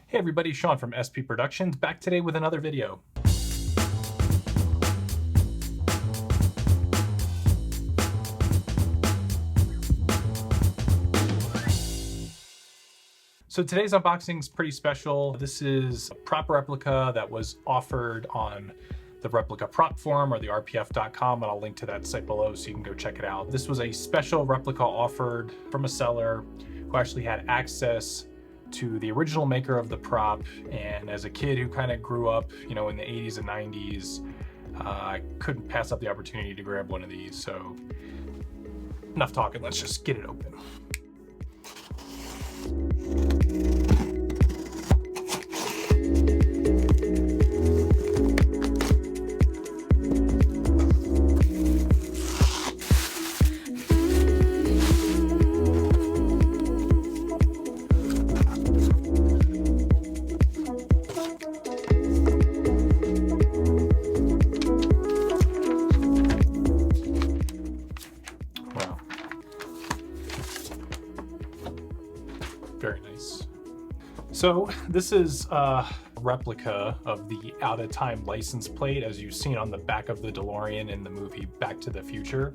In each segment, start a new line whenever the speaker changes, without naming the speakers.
Hey everybody, Sean from SP Productions, back today with another video. So today's unboxing is pretty special. This is a prop replica that was offered on the Replica prop forum or the rpf.com, and I'll link to that site below so you can go check it out. This was a special replica offered from a seller who actually had access to the original maker of the prop, and as a kid who kind of grew up, in the 80s and 90s, I couldn't pass up the opportunity to grab one of these. So enough talking, let's just get it open. Very nice. So this is a replica of the out-of-time license plate, as you've seen on the back of the DeLorean in the movie Back to the Future.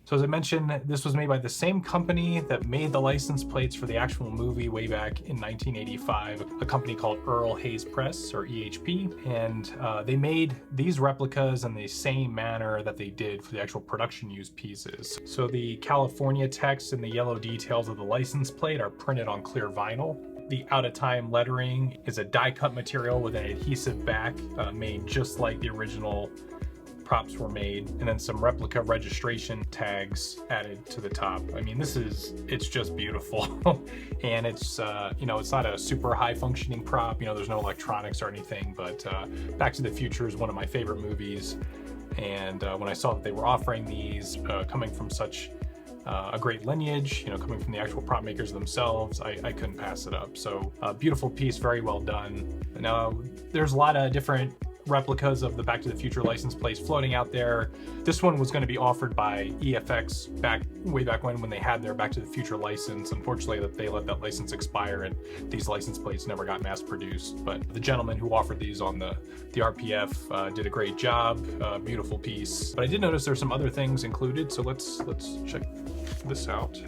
So as I mentioned, this was made by the same company that made the license plates for the actual movie way back in 1985, a company called Earl Hayes Press, or EHP, and they made these replicas in the same manner that they did for the actual production use pieces. So the California text and the yellow details of the license plate are printed on clear vinyl. The out-of-time lettering is a die-cut material with an adhesive back made just like the original props were made, and then some replica registration tags added to the top. I mean, it's just beautiful. And it's, it's not a super high functioning prop, there's no electronics or anything, but Back to the Future is one of my favorite movies. And when I saw that they were offering these, coming from such a great lineage, coming from the actual prop makers themselves, I couldn't pass it up. So beautiful piece, very well done. Now, there's a lot of different replicas of the Back to the Future license plates floating out there. This one was going to be offered by EFX way back when they had their Back to the Future license. Unfortunately, that they let that license expire and these license plates never got mass produced. But the gentleman who offered these on the RPF did a great job. Beautiful piece. But I did notice there's some other things included, so let's check this out.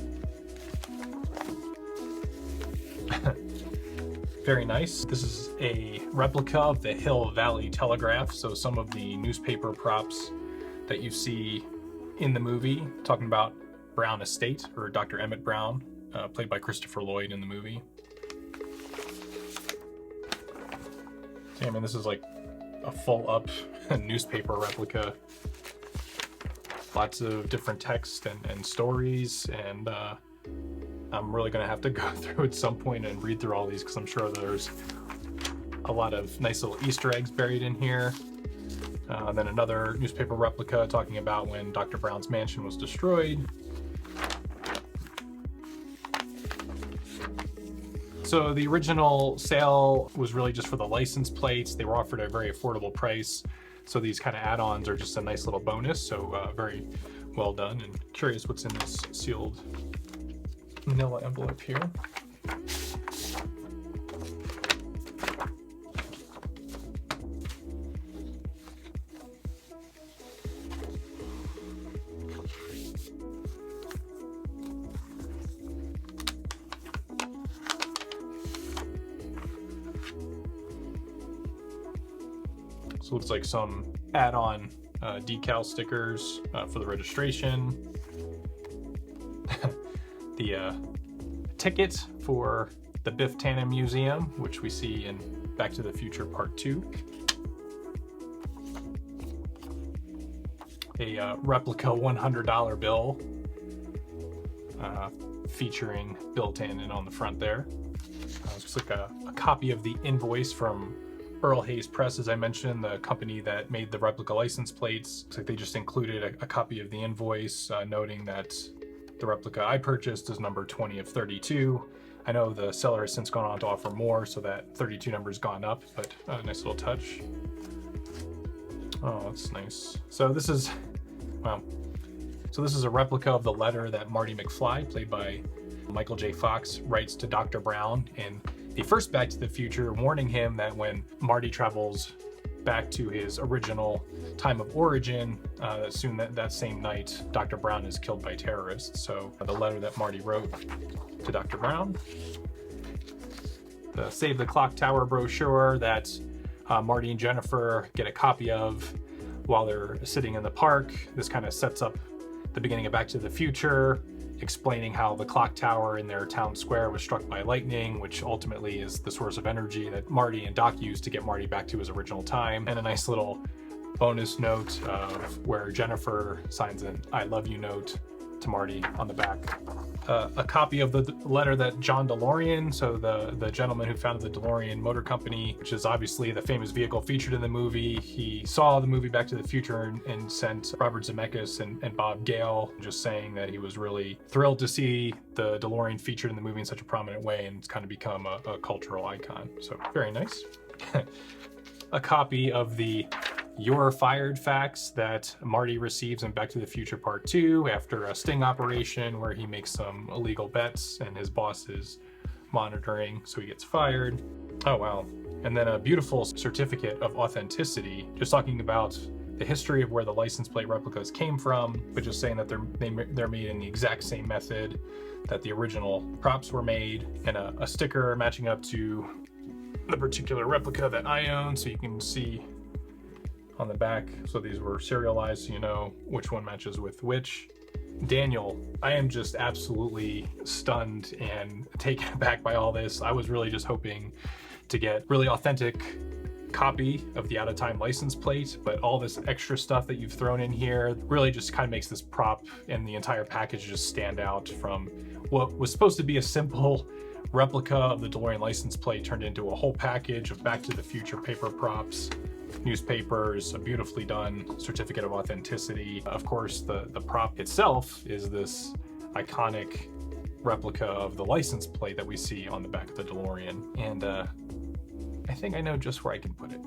Very nice. This is a replica of the Hill Valley Telegraph, so some of the newspaper props that you see in the movie, talking about Brown Estate, or Dr. Emmett Brown, played by Christopher Lloyd in the movie. So, I mean, this is like a full-up newspaper replica. Lots of different text and stories, and I'm really going to have to go through at some point and read through all these, because I'm sure there's a lot of nice little Easter eggs buried in here. Then another newspaper replica talking about when Dr. Brown's mansion was destroyed. So the original sale was really just for the license plates. They were offered at a very affordable price. So these kind of add-ons are just a nice little bonus. So very well done, and curious what's in this sealed manila envelope here. So it looks like some add-on decal stickers for the registration. The ticket for the Biff Tannen Museum, which we see in Back to the Future Part 2. A replica $100 bill featuring Bill Tannen on the front there. It's like a copy of the invoice from Earl Hayes Press, as I mentioned, the company that made the replica license plates. Looks like they just included a copy of the invoice, noting that the replica I purchased is number 20 of 32. I know the seller has since gone on to offer more, so that 32 number's gone up, but a nice little touch. Oh, that's nice. So this is, wow. So this is a replica of the letter that Marty McFly, played by Michael J. Fox, writes to Dr. Brown in the first Back to the Future, warning him that when Marty travels back to his original time of origin, soon that same night, Dr. Brown is killed by terrorists. So the letter that Marty wrote to Dr. Brown. The Save the Clock Tower brochure that Marty and Jennifer get a copy of while they're sitting in the park. This kind of sets up the beginning of Back to the Future, explaining how the clock tower in their town square was struck by lightning, which ultimately is the source of energy that Marty and Doc used to get Marty back to his original time. And a nice little bonus note of where Jennifer signs an I love you note to Marty on the back. A copy of the letter that John DeLorean, so the gentleman who founded the DeLorean Motor Company, which is obviously the famous vehicle featured in the movie. He saw the movie Back to the Future and sent Robert Zemeckis and Bob Gale, just saying that he was really thrilled to see the DeLorean featured in the movie in such a prominent way, and it's kind of become a cultural icon. So very nice. A copy of the You're Fired facts that Marty receives in Back to the Future Part 2 after a sting operation where he makes some illegal bets and his boss is monitoring, so he gets fired. Oh wow. And then a beautiful certificate of authenticity, just talking about the history of where the license plate replicas came from, but just saying that they're made in the exact same method that the original props were made, and a sticker matching up to the particular replica that I own, so you can see on the back. So these were serialized, so you know which one matches with which. Daniel, I am just absolutely stunned and taken aback by all this. I was really just hoping to get really authentic copy of the Out of Time license plate, but all this extra stuff that you've thrown in here really just kind of makes this prop and the entire package just stand out from what was supposed to be a simple replica of the DeLorean license plate turned into a whole package of Back to the Future paper props, newspapers, a beautifully done certificate of authenticity. Of course, the prop itself is this iconic replica of the license plate that we see on the back of the DeLorean. And I think I know just where I can put it.